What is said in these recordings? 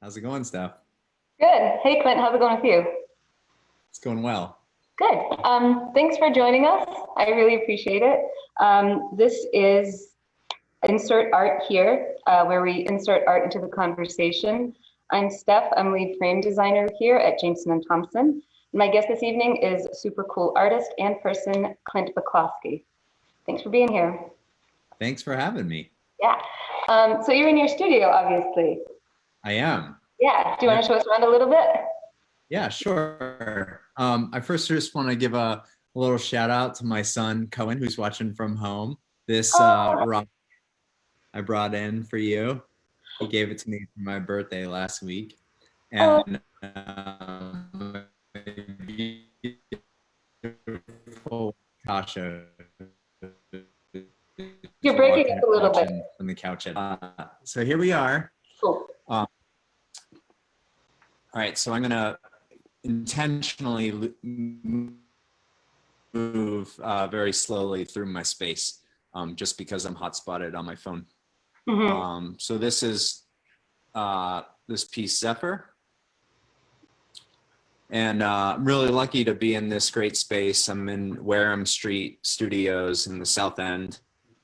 How's it going, Steph? Good. Hey, Clint, how's it going with you? It's going well. Good. Thanks for joining us. I really appreciate it. This is Insert Art Here, where we insert art into the conversation. I'm Steph. I'm lead frame designer here at Jameson and Thompson. My guest this evening is super cool artist and person, Clint Baclawski. Thanks for being here. Thanks for having me. Yeah. So you're in your studio, obviously. I am. Yeah. Do you want to show us around a little bit? Yeah, sure. I first just want to give a little shout out to my son, Cohen, who's watching from home. This rock I brought in for you. He gave it to me for my birthday last week. And beautiful Tasha. You're breaking up a little bit. From the couch. So here we are. Cool. All right, so I'm going to intentionally move very slowly through my space just because I'm hotspotted on my phone. Mm-hmm. So this is this piece, Zephyr. And I'm really lucky to be in this great space. I'm in Wareham Street Studios in the South End.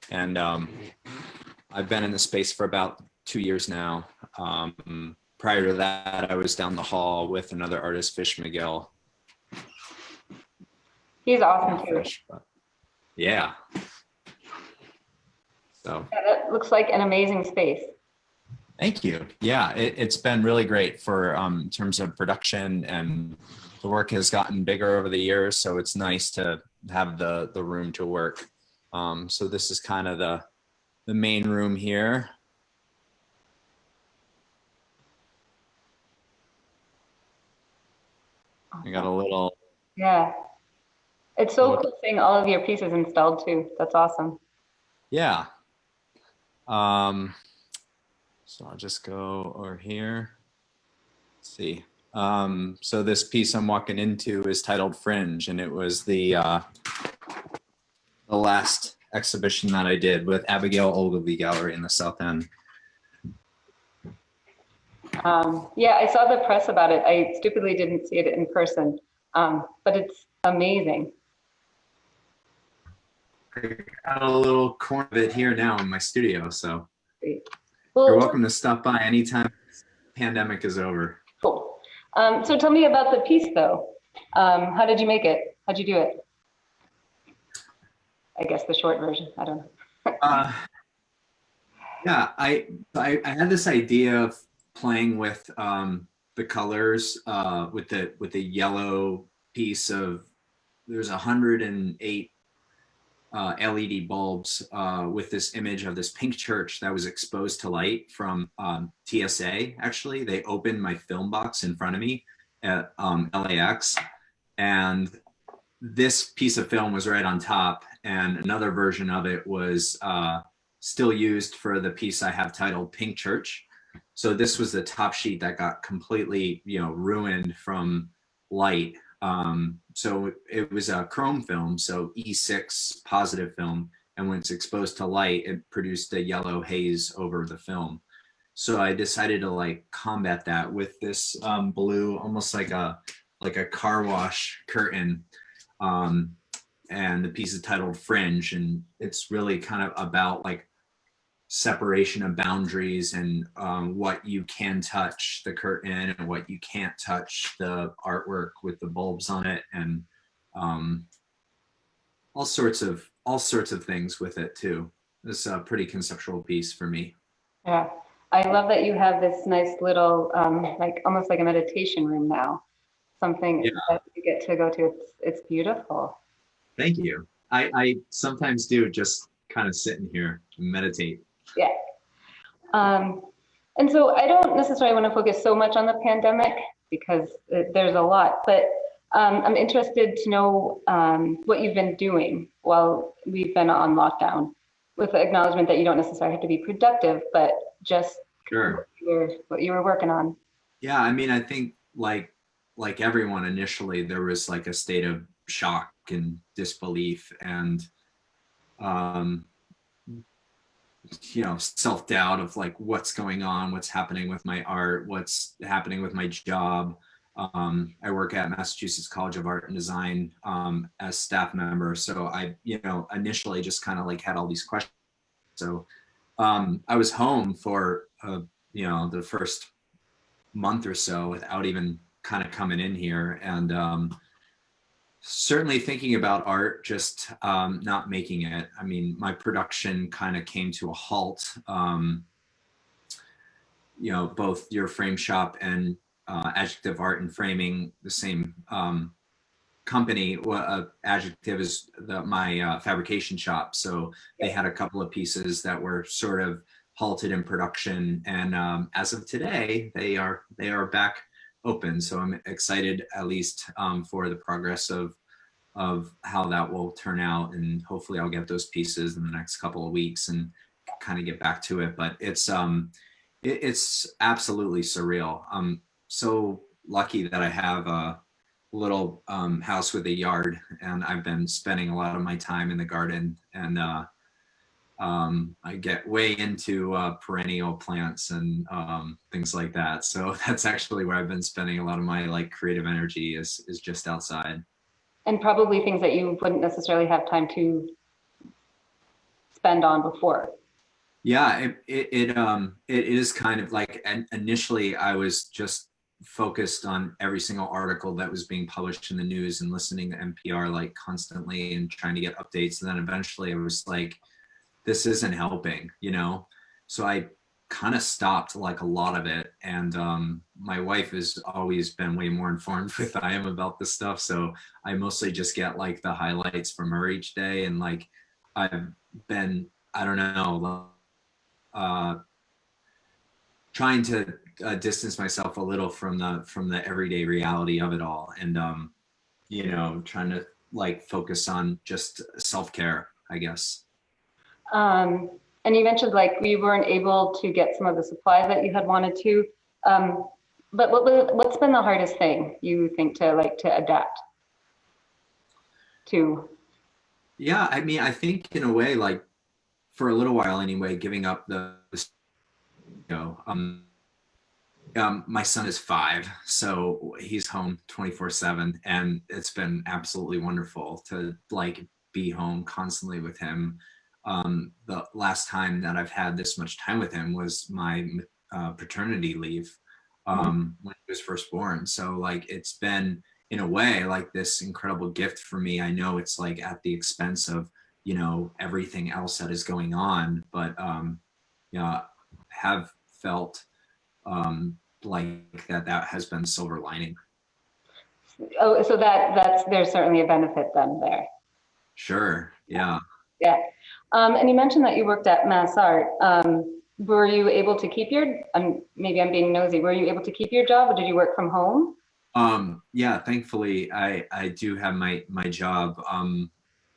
And I've been in the space for about 2 years now. Prior to that, I was down the hall with another artist, Fish McGill. He's awesome too. Yeah. So yeah, that looks like an amazing space. Thank you. Yeah, it's been really great for in terms of production, and the work has gotten bigger over the years. So it's nice to have the room to work. So this is kind of the main room here. I got a little. Yeah. It's so cool seeing all of your pieces installed too. That's awesome. Yeah. So I'll just go over here. Let's see. So this piece I'm walking into is titled Fringe, and it was the last exhibition that I did with Abigail Ogilvy Gallery in the South End. Yeah, I saw the press about it. I stupidly didn't see it in person, but it's amazing. I got a little corner of it here now in my studio, so well, you're welcome to stop by anytime this pandemic is over. Cool. So tell me about the piece, though. How did you make it? How'd you do it? I guess the short version. I don't know. Yeah, I had this idea of playing with the colors with the yellow piece of. There's 108 LED bulbs with this image of this pink church that was exposed to light from TSA. Actually, they opened my film box in front of me at LAX, and this piece of film was right on top, and another version of it was still used for the piece I have titled Pink Church. So this was the top sheet that got completely, ruined from light. So it was a chrome film, so E6 positive film, and when it's exposed to light, it produced a yellow haze over the film. So I decided to combat that with this blue, almost like a car wash curtain, and the piece is titled Fringe, and it's really kind of about separation of boundaries and what you can touch, the curtain, and what you can't touch, the artwork with the bulbs on it, and all sorts of things with it too. This is a pretty conceptual piece for me. Yeah, I love that you have this nice little almost like a meditation room now. Something that you get to go to. It's beautiful. Thank you. I sometimes do just kind of sit in here and meditate. Yeah. And so I don't necessarily want to focus so much on the pandemic because there's a lot, but I'm interested to know what you've been doing while we've been on lockdown, with the acknowledgement that you don't necessarily have to be productive, but just sure. what you were working on. Yeah, I mean, I think like everyone initially, there was a state of shock and disbelief, and self-doubt of like what's going on, what's happening with my art, what's happening with my job. I work at Massachusetts College of Art and Design as staff member. So I, initially just kind of like had all these questions. So I was home for, the first month or so without even kind of coming in here. And certainly thinking about art, just not making it. I mean, my production kind of came to a halt. Both your frame shop and Adjective Art and Framing, the same company. Adjective is my fabrication shop. So they had a couple of pieces that were sort of halted in production, and as of today, they are back open. So I'm excited, at least for the progress of how that will turn out, and hopefully I'll get those pieces in the next couple of weeks and kind of get back to it. But it's absolutely surreal. I'm so lucky that I have a little house with a yard, and I've been spending a lot of my time in the garden, and I get way into perennial plants and things like that. So that's actually where I've been spending a lot of my like creative energy is just outside. And probably things that you wouldn't necessarily have time to spend on before. Yeah, it is kind of like, and initially I was just focused on every single article that was being published in the news and listening to NPR like constantly and trying to get updates. And then eventually I was like, this isn't helping, So I kind of stopped like a lot of it. And my wife has always been way more informed than I am about this stuff. So I mostly just get like the highlights from her each day. And like, I've been, I don't know, trying to distance myself a little from the everyday reality of it all. And, trying to like focus on just self-care, I guess. And you mentioned like we weren't able to get some of the supplies that you had wanted to. But what's been the hardest thing you think to adapt to? Yeah, I mean, I think in a way, like for a little while anyway, giving up my son is 5, so he's home 24/7, and it's been absolutely wonderful to like be home constantly with him. The last time that I've had this much time with him was my paternity leave when he was first born. So like it's been in a way like this incredible gift for me. I know it's like at the expense of everything else that is going on, but have felt like that has been silver lining. Oh, so that's there's certainly a benefit then there. Sure. Yeah. Yeah. And you mentioned that you worked at Mass Art. Were you able to keep maybe I'm being nosy, were you able to keep your job, or did you work from home? Yeah, thankfully I do have my job.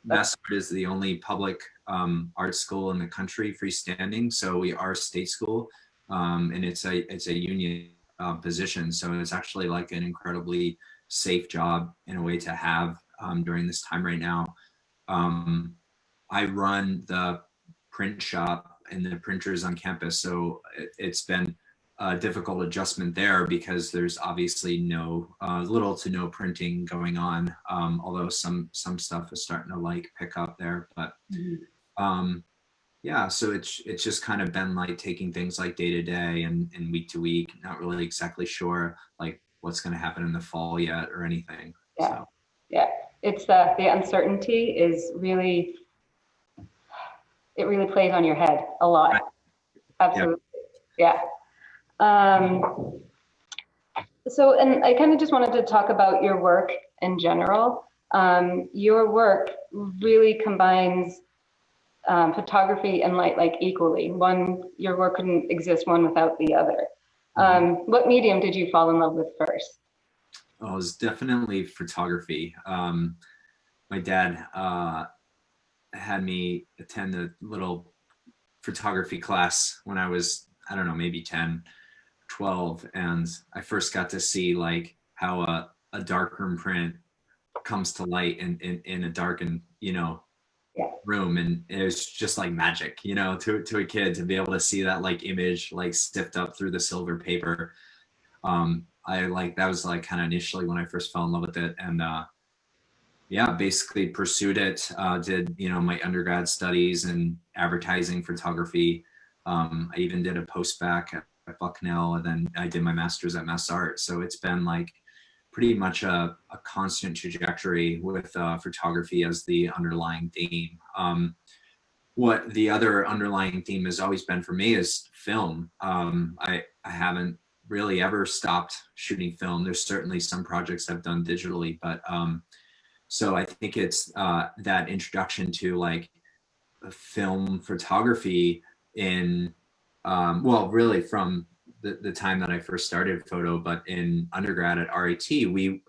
Mass Art is the only public art school in the country, freestanding. So we are a state school, and it's a union position. So it's actually like an incredibly safe job in a way to have during this time right now. I run the print shop and the printers on campus, so it's been a difficult adjustment there because there's obviously little to no printing going on, although some stuff is starting to like pick up there. But yeah, so it's just kind of been like taking things like day to day and week to week, not really exactly sure like what's going to happen in the fall yet or anything. Yeah, so. Yeah, it's the uncertainty is really. It really plays on your head a lot. Right. Absolutely. Yeah. So, and I kind of just wanted to talk about your work in general. Your work really combines photography and light like equally. Your work couldn't exist one without the other. What medium did you fall in love with first? Oh, it was definitely photography. My dad had me attend a little photography class when I was, I don't know, maybe 10, 12. And I first got to see like how a darkroom print comes to light in a darkened, Yeah. room, and it was just like magic, you know, to a kid to be able to see that like image like stiffed up through the silver paper. I like that was like kind of initially when I first fell in love with it, and yeah, basically pursued it. Did you know my undergrad studies in advertising photography. I even did a post-bac at Bucknell, and then I did my master's at Mass Art. So it's been like pretty much a constant trajectory with photography as the underlying theme. What the other underlying theme has always been for me is film. I haven't really ever stopped shooting film. There's certainly some projects I've done digitally, but so I think it's that introduction to like film photography in, well, really from the time that I first started photo, but in undergrad at RIT,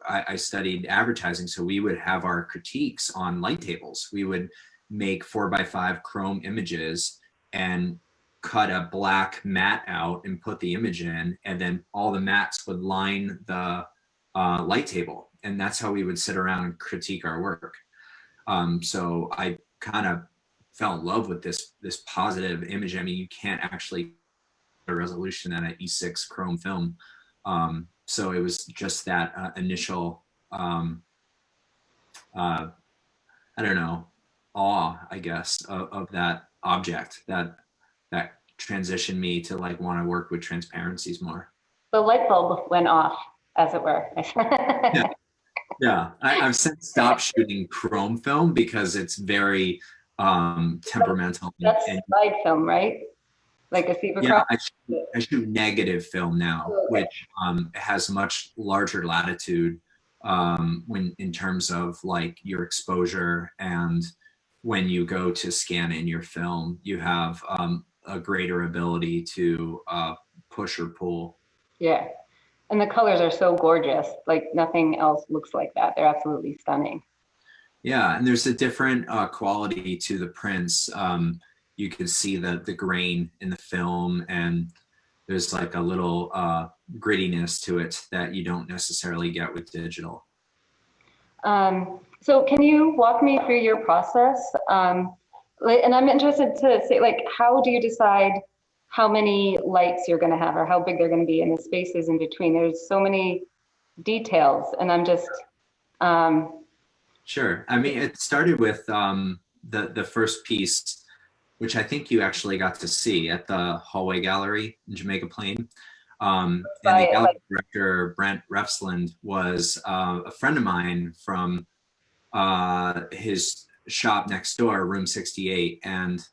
I studied advertising. So we would have our critiques on light tables. We would make 4x5 chrome images and cut a black mat out and put the image in, and then all the mats would line the light table, and that's how we would sit around and critique our work. So I kind of fell in love with this positive image. I mean, you can't actually get a resolution on an E6 chrome film. So it was just that initial, I don't know, awe, I guess, of that object that transitioned me to like want to work with transparencies more. The light bulb went off, as it were. Yeah. Yeah, I've since stopped shooting chrome film because it's very temperamental. That's And slide film, right? Like a fever yeah, crop? I shoot negative film now, Okay. which has much larger latitude when in terms of like your exposure, and when you go to scan in your film, you have a greater ability to push or pull. Yeah. And the colors are so gorgeous. Like nothing else looks like that. They're absolutely stunning. Yeah, and there's a different quality to the prints. You can see the grain in the film, and there's like a little grittiness to it that you don't necessarily get with digital. So can you walk me through your process? And I'm interested to say, like, how do you decide how many lights you're going to have or how big they're going to be and the spaces in between? There's so many details, and I'm just, Sure. I mean, it started with the first piece, which I think you actually got to see at the Hallway Gallery in Jamaica Plain. And the gallery director, Brent Refsland, was a friend of mine from his shop next door, Room 68. And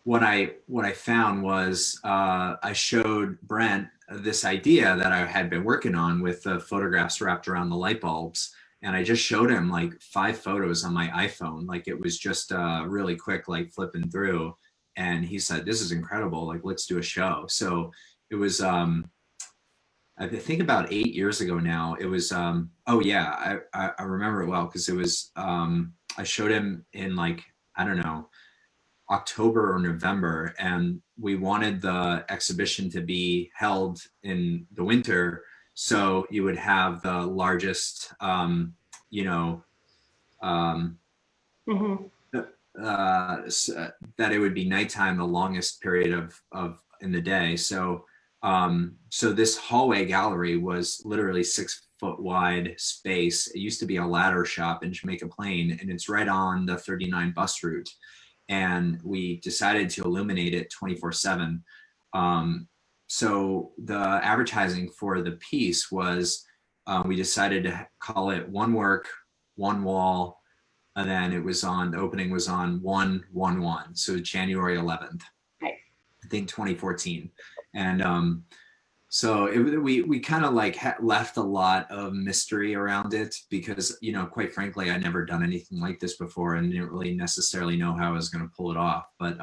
what I found was I showed Brent this idea that I had been working on with the photographs wrapped around the light bulbs. And I just showed him like 5 photos on my iPhone. Like it was just really quick, like flipping through. And he said, "This is incredible. Like, let's do a show." So it was, I think about 8 years ago now. It was, oh yeah, I remember it well because it was, I showed him in like, I don't know, October or November, and we wanted the exhibition to be held in the winter, so you would have the largest, you know, mhm. that it would be nighttime, the longest period of in the day. So so this hallway gallery was literally 6 foot wide space. It used to be a ladder shop in Jamaica Plain, and it's right on the 39 bus route. And we decided to illuminate it 24/7. So the advertising for the piece was, we decided to call it One Work, One Wall, and then it was on, the opening was on 1/11, so January 11th, Nice. I think 2014. And so we kind of like left a lot of mystery around it because, you know, quite frankly, I'd never done anything like this before and didn't really necessarily know how I was going to pull it off. But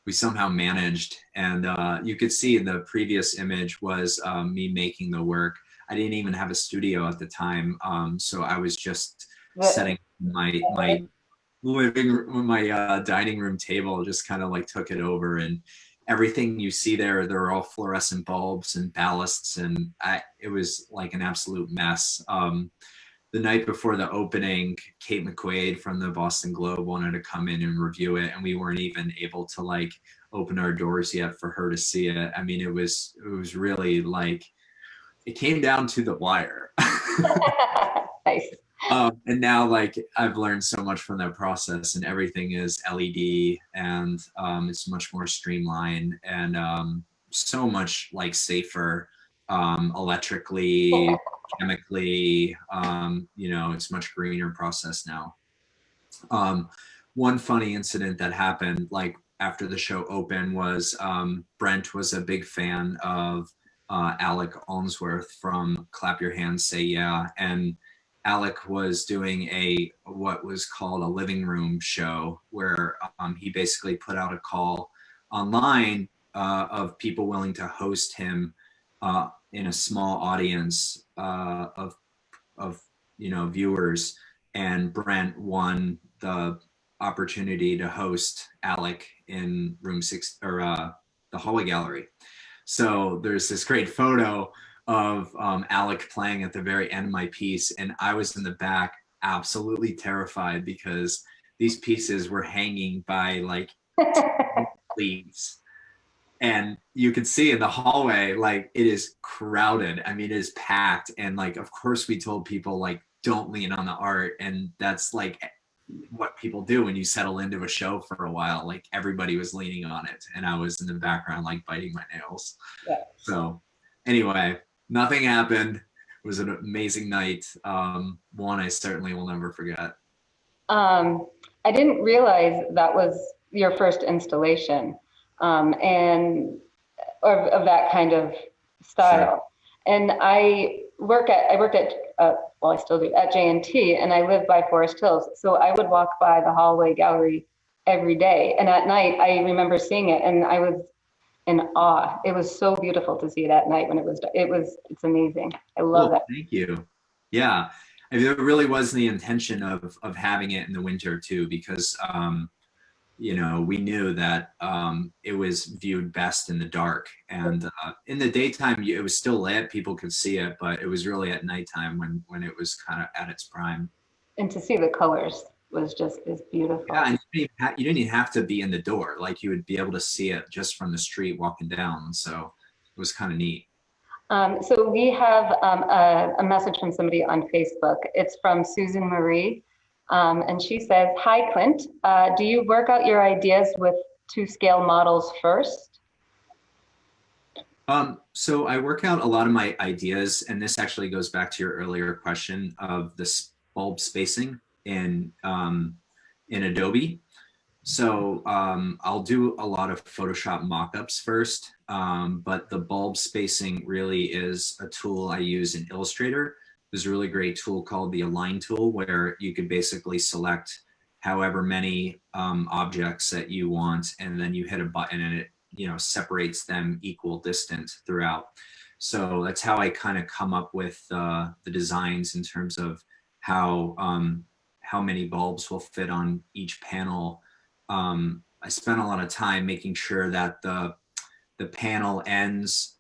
we somehow managed, and you could see the previous image was me making the work. I didn't even have a studio at the time, so I was just setting my living room, my dining room table, just kind of like took it over, and everything you see there, they're all fluorescent bulbs and ballasts, and it was like an absolute mess. the night before the opening, Kate McQuaid from the Boston Globe wanted to come in and review it, and we weren't even able to like open our doors yet for her to see it. I mean, it was really like, it came down to the wire. Nice. And now like I've learned so much from that process, and everything is LED, and it's much more streamlined, and so much like safer, electrically, chemically, you know, it's much greener process now. One funny incident that happened like after the show opened was Brent was a big fan of Alec Allensworth from Clap Your Hands, Say Yeah, and Alec was doing what was called a living room show, where he basically put out a call online of people willing to host him in a small audience of you know, viewers, and Brent won the opportunity to host Alec in room 6, or the hallway gallery. So there's this great photo of Alec playing at the very end of my piece, and I was in the back absolutely terrified because these pieces were hanging by like leaves, and you can see in the hallway like it is crowded. I mean, it is packed, and like of course we told people like don't lean on the art, and that's like what people do when you settle into a show for a while. Like everybody was leaning on it, and I was in the background like biting my nails. Yeah. So anyway, nothing happened. It was an amazing night. One I certainly will never forget. I didn't realize that was your first installation, and of that kind of style. Sure. And I worked at well, I still do, at J&T, and I live by Forest Hills. So I would walk by the hallway gallery every day. And at night, I remember seeing it, and I was in awe. It was so beautiful to see it at night when it's amazing. I love that. Thank you. Yeah. I mean, it really was the intention of having it in the winter too, because, you know, we knew that it was viewed best in the dark, and in the daytime it was still lit, people could see it, but it was really at nighttime when it was kind of at its prime. And to see the colors was just as beautiful. Yeah, and you didn't even have to be in the door, like you would be able to see it just from the street walking down, so it was kind of neat. So we have a message from somebody on Facebook. It's from Susan Marie. And she says, "Hi, Clint. Do you work out your ideas with 2-scale models first?" So I work out a lot of my ideas, and this actually goes back to your earlier question of this bulb spacing in Adobe. So I'll do a lot of Photoshop mockups first, but the bulb spacing really is a tool I use in Illustrator. There's a really great tool called the Align tool, where you could basically select however many objects that you want, and then you hit a button and it, you know, separates them equal distance throughout. So that's how I kind of come up with the designs in terms of how many bulbs will fit on each panel. I spent a lot of time making sure that the panel ends,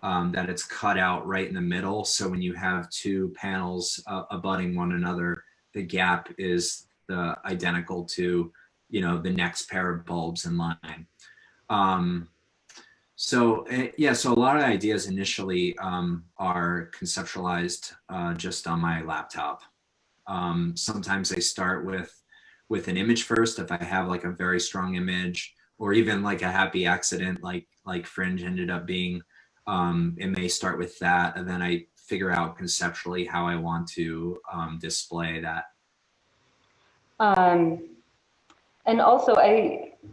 that it's cut out right in the middle. So when you have two panels abutting one another, the gap is identical to, you know, the next pair of bulbs in line. So a lot of ideas initially are conceptualized just on my laptop. Sometimes I start with an image first if I have like a very strong image, or even like a happy accident like Fringe ended up being. It may start with that, and then I figure out conceptually how I want to display that. And also,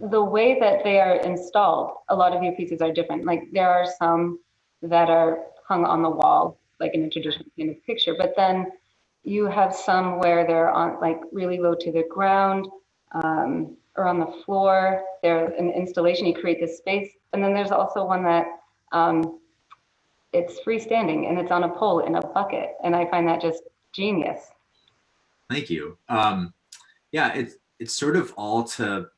the way that they are installed, a lot of your pieces are different. Like there are some that are hung on the wall, like in a traditional kind of picture, but then you have some where they're on like really low to the ground, or on the floor. They're an installation, you create this space. And then there's also one that it's freestanding and it's on a pole in a bucket. And I find that just genius. Thank you. Yeah, it's sort of all to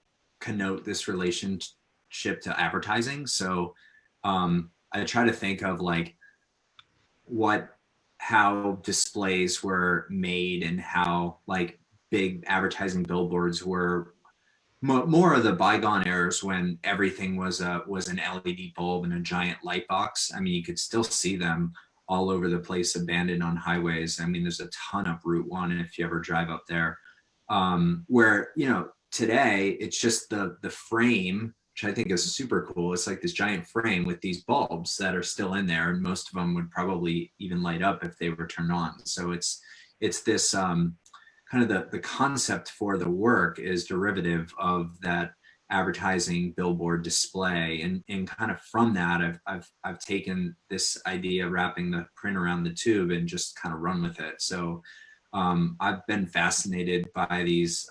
connote this relationship to advertising. So I try to think of like how displays were made and how like big advertising billboards were more of the bygone eras when everything was an LED bulb and a giant light box. I mean, you could still see them all over the place, abandoned on highways. I mean, there's a ton up Route 1 if you ever drive up there. Where, you know, today it's just the frame, which I think is super cool. It's like this giant frame with these bulbs that are still in there, and most of them would probably even light up if they were turned on. So it's this kind of the concept for the work is derivative of that advertising billboard display, and kind of from that I've taken this idea of wrapping the print around the tube and just kind of run with it. So I've been fascinated by these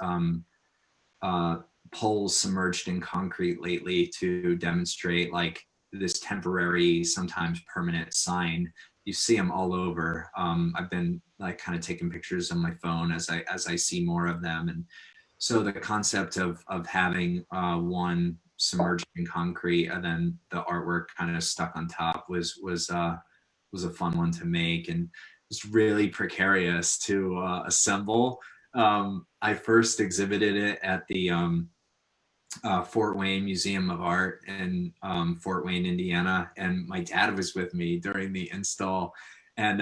poles submerged in concrete lately to demonstrate like this temporary, sometimes permanent sign. You see them all over. I've been like kind of taking pictures on my phone as I see more of them. And so the concept of having one submerged in concrete and then the artwork kind of stuck on top was a fun one to make, and it's really precarious to assemble. I first exhibited it at the Fort Wayne Museum of Art in Fort Wayne, Indiana, and my dad was with me during the install, and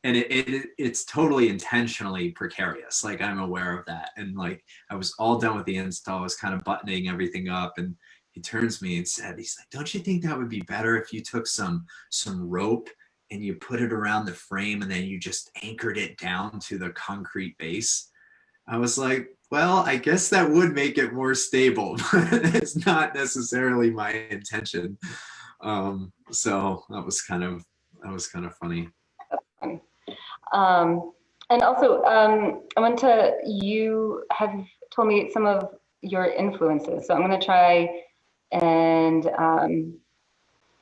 it's totally intentionally precarious. Like, I'm aware of that, and like I was all done with the install, I was kind of buttoning everything up, and he turns to me and said, he's like, "Don't you think that would be better if you took some rope and you put it around the frame and then you just anchored it down to the concrete base?" I was like, well, I guess that would make it more stable, but it's not necessarily my intention. So that was kind of funny. That's funny. And also, you have told me some of your influences, so I'm going to try and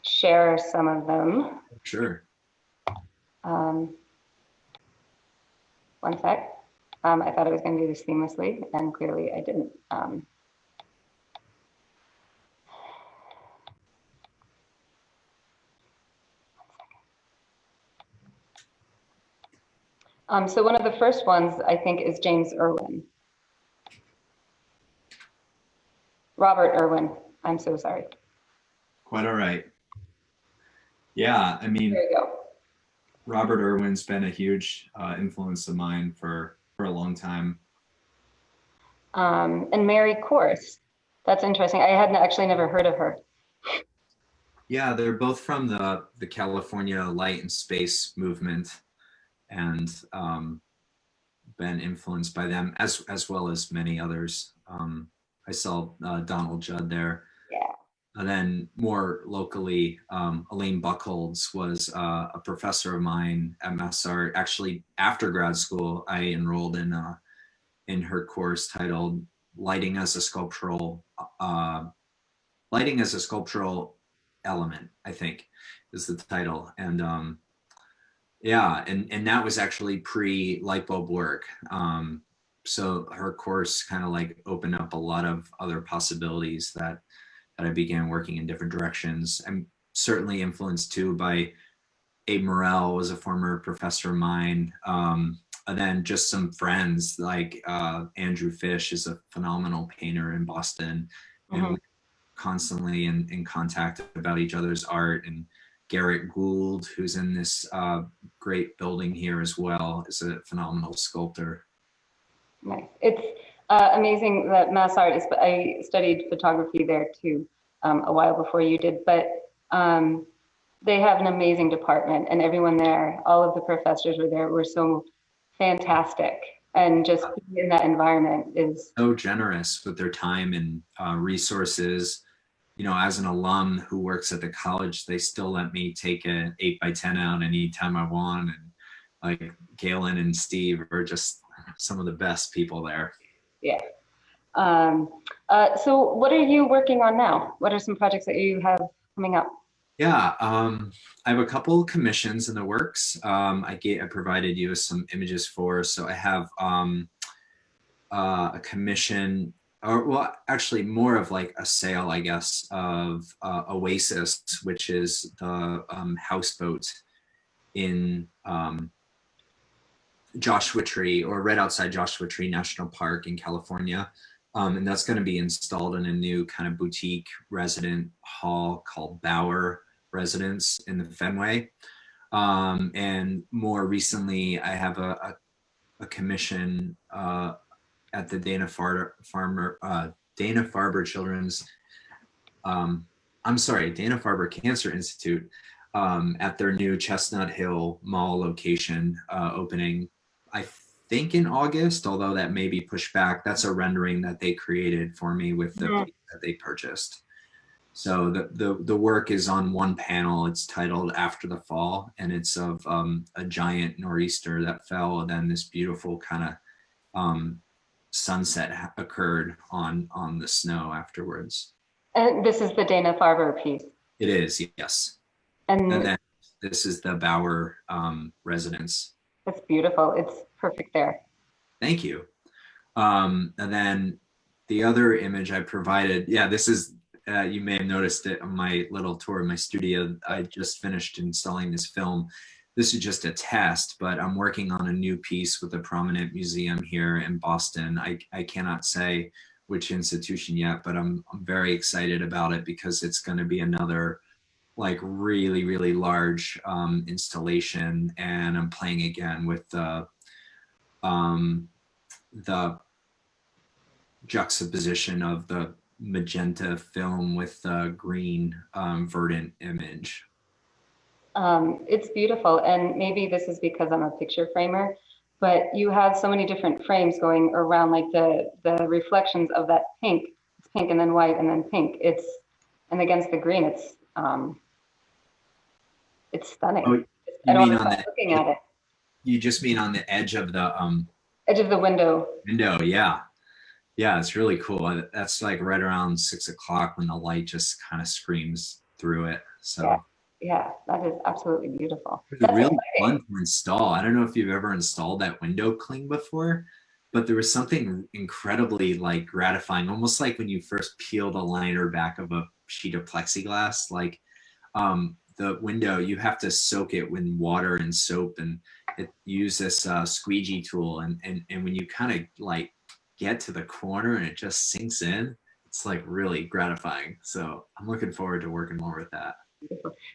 share some of them. Sure. One sec. I thought I was going to do this seamlessly, and clearly I didn't. So one of the first ones, I think, is James Irwin. Robert Irwin. I'm so sorry. Quite all right. Yeah, I mean, there you go. Robert Irwin's been a huge influence of mine for a long time. And Mary Corse. That's interesting. I hadn't actually never heard of her. Yeah, they're both from the California Light and Space movement, and been influenced by them as well as many others. I saw Donald Judd there. Yeah. And then more locally, Elaine Buchholz was a professor of mine at MassArt. Actually, after grad school, I enrolled in her course titled "Lighting as a Sculptural Element," I think is the title. And yeah, and that was actually pre-light bulb work. So her course kind of like opened up a lot of other possibilities that I began working in different directions. I'm certainly influenced too by Abe Morell, was a former professor of mine. And then just some friends like Andrew Fish is a phenomenal painter in Boston, and we're constantly in contact about each other's art. And Garrett Gould, who's in this great building here as well, is a phenomenal sculptor. Nice. It's amazing that MassArt is, I studied photography there too a while before you did, but they have an amazing department, and everyone there, all of the professors were so fantastic, and just being in that environment is so generous with their time and resources. You know, as an alum who works at the college, they still let me take an 8x10 out anytime I want. And like Galen and Steve are just some of the best people there. Yeah. So what are you working on now? What are some projects that you have coming up? Yeah, I have a couple commissions in the works. I provided you with some images for, so I have a commission, or well, actually more of like a sale, I guess, of Oasis, which is the houseboat in Joshua Tree, or right outside Joshua Tree National Park in California. And that's going to be installed in a new kind of boutique resident hall called Bauer Residence in the Fenway. And more recently, I have a commission at the Dana-Farber Children's, Dana-Farber Cancer Institute at their new Chestnut Hill Mall location, opening, I think, in August, although that may be pushed back. That's a rendering that they created for me with the piece that they purchased. So the work is on one panel. It's titled After the Fall, and it's of a giant nor'easter that fell, and then this beautiful kind of sunset occurred on the snow afterwards. And this is the Dana-Farber piece. It is, yes. And then this is the Bauer residence. It's beautiful. It's perfect there. Thank you. And then the other image I provided, this is, you may have noticed it on my little tour of my studio. I just finished installing this film. This is just a test, but I'm working on a new piece with a prominent museum here in Boston. I cannot say which institution yet, but I'm very excited about it because it's going to be another like really, really large installation. And I'm playing again with the juxtaposition of the magenta film with the green verdant image. It's beautiful. And maybe this is because I'm a picture framer, but you have so many different frames going around, like the reflections of that pink. It's pink and then white and then pink. And against the green, it's stunning. Oh, I don't want to stop looking at it. You just mean on the edge of the edge of the window. Window, yeah. Yeah, it's really cool. That's like right around 6 o'clock when the light just kind of screams through it. So yeah, that is absolutely beautiful. It's really fun to install. I don't know if you've ever installed that window cling before, but there was something incredibly like gratifying, almost like when you first peeled a liner back of a sheet of plexiglass. Like the window, you have to soak it with water and soap, and use this squeegee tool. And when you kind of like get to the corner and it just sinks in, it's like really gratifying. So I'm looking forward to working more with that.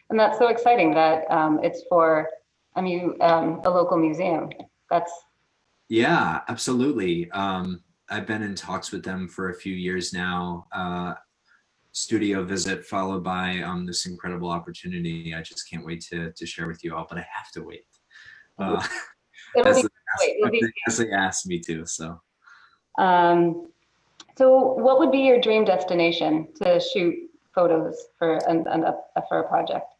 And that's so exciting that it's for a local museum. Yeah, absolutely. I've been in talks with them for a few years now. Studio visit followed by this incredible opportunity. I just can't wait to share with you all, but I have to wait. As they asked me to. So what would be your dream destination to shoot photos for a project?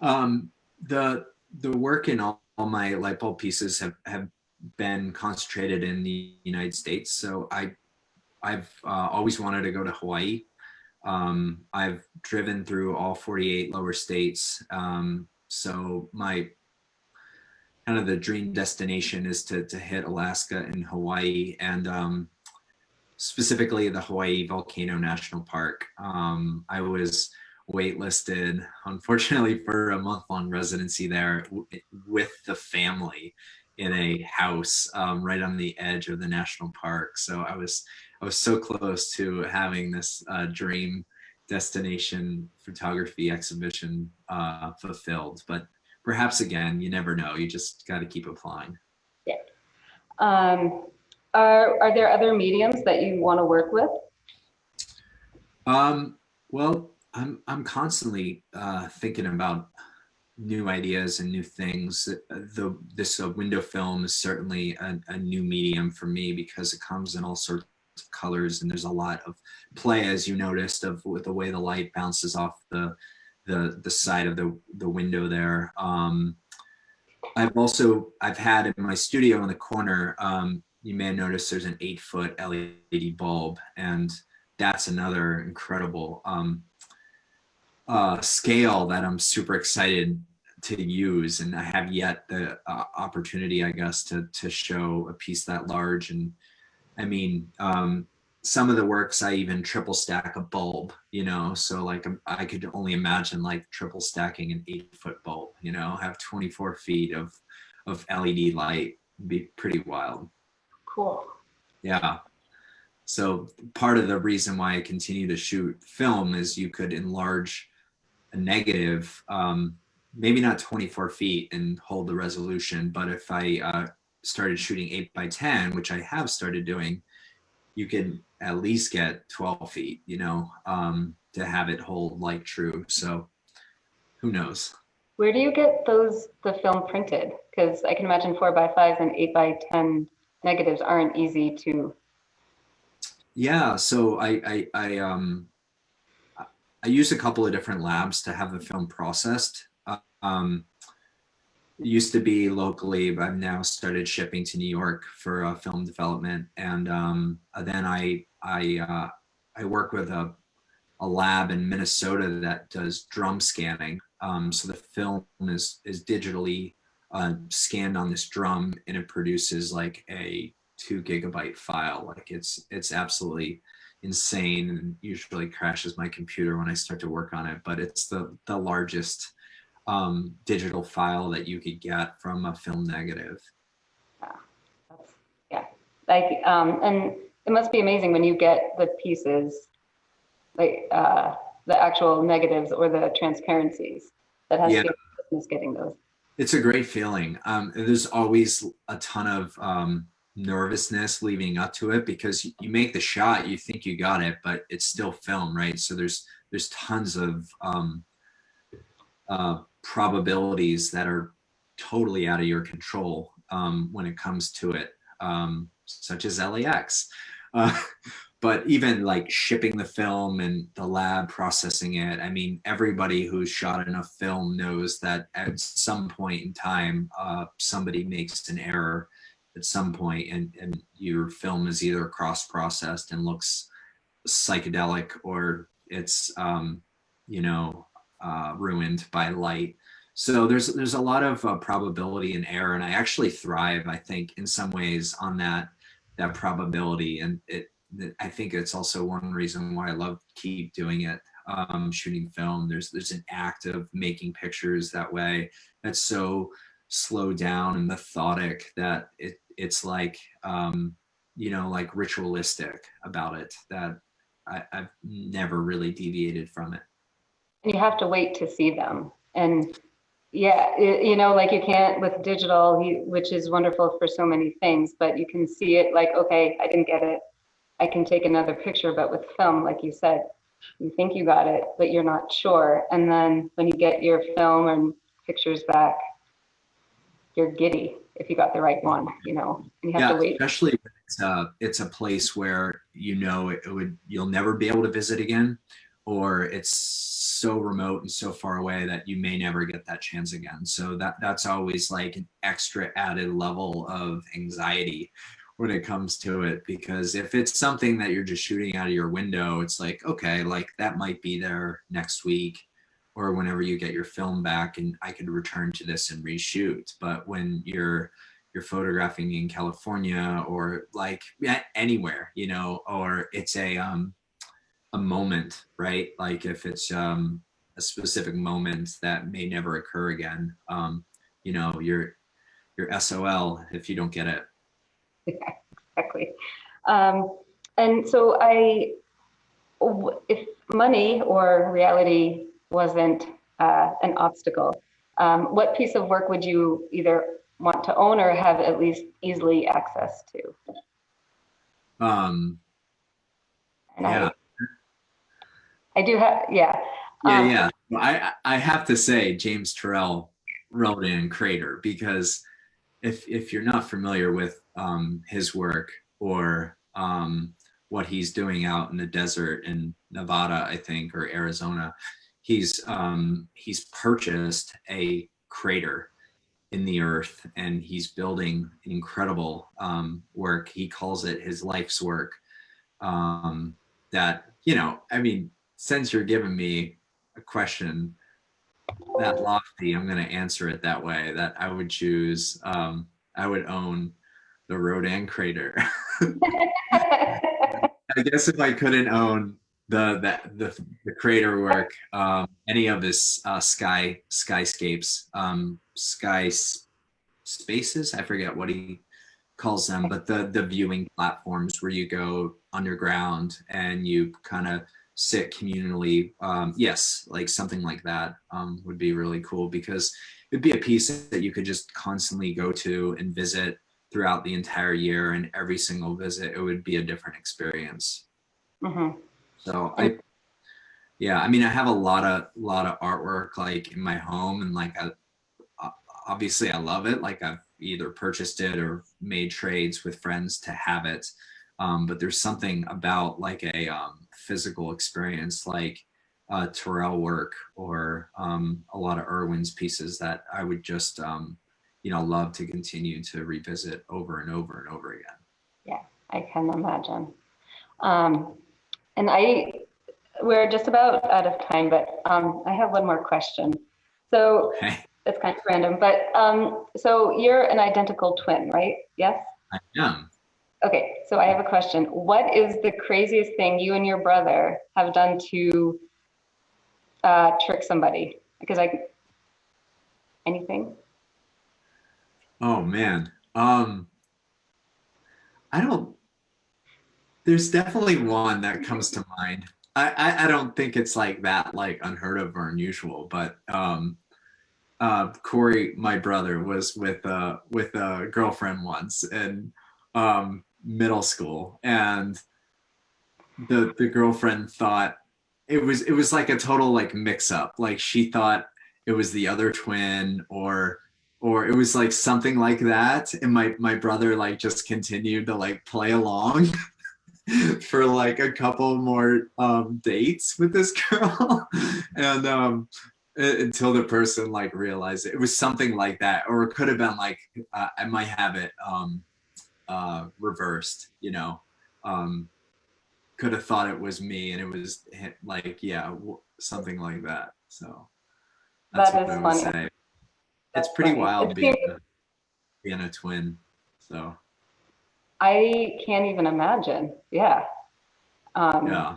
The work in all my light bulb pieces have been concentrated in the United States. So I've always wanted to go to Hawaii. I've driven through all 48 lower states. So my kind of the dream destination is to hit Alaska and Hawaii, and specifically the Hawaii Volcano National Park. I was waitlisted, unfortunately, for a month-long residency there with the family in a house right on the edge of the national park. So I was so close to having this dream destination photography exhibition fulfilled. But perhaps again, you never know. You just got to keep applying. Yeah. Are there other mediums that you want to work with? Well, I'm constantly thinking about new ideas and new things. This window film is certainly a new medium for me because it comes in all sorts of colors, and there's a lot of play, as you noticed, with the way the light bounces off the side of the window there. I've had in my studio in the corner, you may have noticed there's an 8-foot LED bulb, and that's another incredible scale that I'm super excited to use, and I have yet the opportunity, I guess, to show a piece that large. And I mean, some of the works I even triple stack a bulb, so like I could only imagine like triple stacking an 8-foot bulb, have 24 feet of LED light. It'd be pretty wild. Cool. Yeah. So part of the reason why I continue to shoot film is you could enlarge a negative, maybe not 24 feet and hold the resolution, but if I started shooting 8x10, which I have started doing, you can at least get 12 feet, to have it hold light true. So who knows? Where do you get the film printed? Because I can imagine 4x5s and 8x10 negatives aren't easy to. Yeah, so I use a couple of different labs to have the film processed. It used to be locally, but I've now started shipping to New York for film development, and then I work with a lab in Minnesota that does drum scanning. So the film is digitally scanned on this drum, and it produces like a 2 gigabyte file. Like it's absolutely insane, and usually crashes my computer when I start to work on it. But it's the largest digital file that you could get from a film negative. Yeah, and it must be amazing when you get the pieces, like the actual negatives or the transparencies. That has to be business getting those. It's a great feeling. There's always a ton of nervousness leading up to it, because you make the shot, you think you got it, but it's still film, right? So there's tons of probabilities that are totally out of your control when it comes to it, such as LAX. But even like shipping the film and the lab processing it, I mean, everybody who's shot enough film knows that at some point in time, somebody makes an error at some point, and your film is either cross-processed and looks psychedelic, or it's ruined by light. So there's a lot of probability and error, and I actually thrive, I think, in some ways on that probability, and I think it's also one reason why I love keep doing it. Shooting film, there's an act of making pictures that way that's so slowed down and methodic that it's like like ritualistic about it, that I've never really deviated from it. And you have to wait to see them. And yeah, like you can't with digital, which is wonderful for so many things, but you can see it like, okay, I didn't get it, I can take another picture. But with film, like you said, you think you got it, but you're not sure. And then when you get your film and pictures back, you're giddy if you got the right one, and you have to wait. Especially if it's a place where you'll never be able to visit again, or it's so remote and so far away that you may never get that chance again. So that's always like an extra added level of anxiety when it comes to it, because if it's something that you're just shooting out of your window, it's like, okay, like that might be there next week or whenever you get your film back, and I could return to this and reshoot. But when you're photographing in California or like anywhere, or it's a moment, right? Like if it's a specific moment that may never occur again, you're SOL if you don't get it. Yeah, exactly. And so if money or reality wasn't an obstacle, what piece of work would you either want to own or have at least easily access to? Yeah. I do have, yeah. Yeah. I have to say James Turrell wrote in Crater, because if you're not familiar with his work or what he's doing out in the desert in Nevada, I think, or Arizona, he's purchased a crater in the earth, and he's building incredible work. He calls it his life's work. That, I mean, since you're giving me a question that lofty, I'm going to answer it that way, that I would choose, I would own the Rodin crater. I guess if I couldn't own the creator work, any of his skyscapes, spaces, I forget what he calls them, but the viewing platforms where you go underground and you kind of sit communally. Yes, like something like that would be really cool, because it'd be a piece that you could just constantly go to and visit throughout the entire year, and every single visit it would be a different experience. Mm-hmm. So I mean, I have a lot of artwork like in my home, and like obviously I love it. Like I've either purchased it or made trades with friends to have it. But there's something about like a physical experience, like Terrell work or a lot of Irwin's pieces that I would just love to continue to revisit over and over and over again. Yeah, I can imagine. And we're just about out of time, but I have one more question. So Okay. it's kind of random, but so you're an identical twin, right? Yes? I am. Okay, so I have a question. What is the craziest thing you and your brother have done to trick somebody? Because anything? Oh man. I don't, there's definitely one that comes to mind. I don't think it's like that, like unheard of or unusual, but Corey, my brother, was with a girlfriend once in middle school, and the girlfriend thought it was like a total like mix up. Like she thought it was the other twin, or it was like something like that, and my brother like just continued to like play along for like a couple more dates with this girl, and until the person like realized it was something like that, or it could have been like I might have it reversed, could have thought it was me, and it was like something like that. So that's That what is I would funny. say. That's It's pretty funny. wild It being seems, being a twin. So I can't even imagine. Yeah. Um, yeah.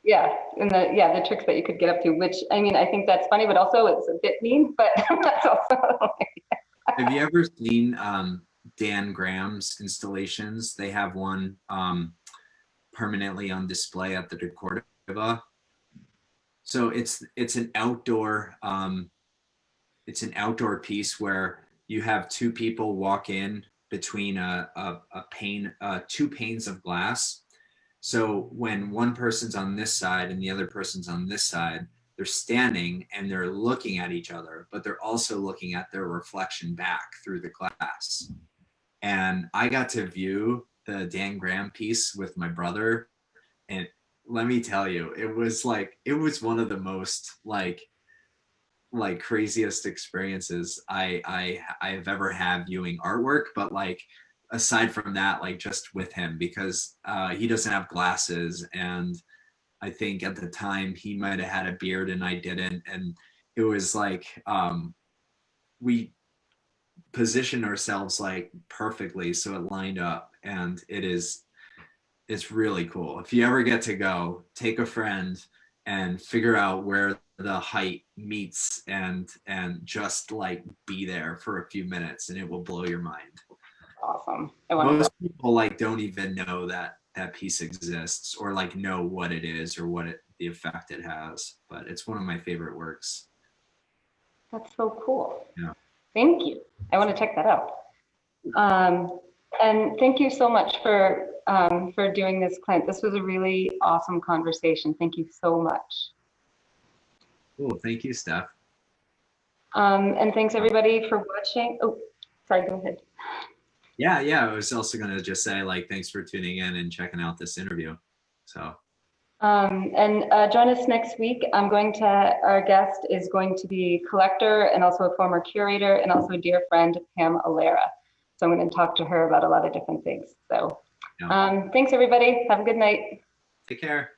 yeah, and the tricks that you could get up to, which I mean, I think that's funny, but also it's a bit mean, but that's also Have you ever seen Dan Graham's installations? They have one permanently on display at the Decortiva. So it's an outdoor piece where you have two people walk in between a pane, two panes of glass. So when one person's on this side and the other person's on this side, they're standing and they're looking at each other, but they're also looking at their reflection back through the glass. And I got to view the Dan Graham piece with my brother, and let me tell you, it was one of the most craziest experiences I've ever had viewing artwork. But like aside from that, like just with him, because he doesn't have glasses, and I think at the time he might have had a beard and I didn't, and it was like we positioned ourselves like perfectly so it lined up, and it's really cool. If you ever get to go, take a friend and figure out where the height meets, and just like be there for a few minutes, and it will blow your mind. awesome. Most people like don't even know that that piece exists, or like know what it is, or the effect it has, but it's one of my favorite works. That's so cool. Yeah. Thank you. I want to check that out. And thank you so much for doing this, Clint. This was a really awesome conversation. Thank you so much. Cool. Thank you, Steph. And thanks everybody for watching. Oh, sorry, go ahead. Yeah. I was also going to just say like, thanks for tuning in and checking out this interview. So. And join us next week. Our guest is going to be collector and also a former curator and also a dear friend, Pam Alera. So I'm going to talk to her about a lot of different things. So thanks everybody. Have a good night. Take care.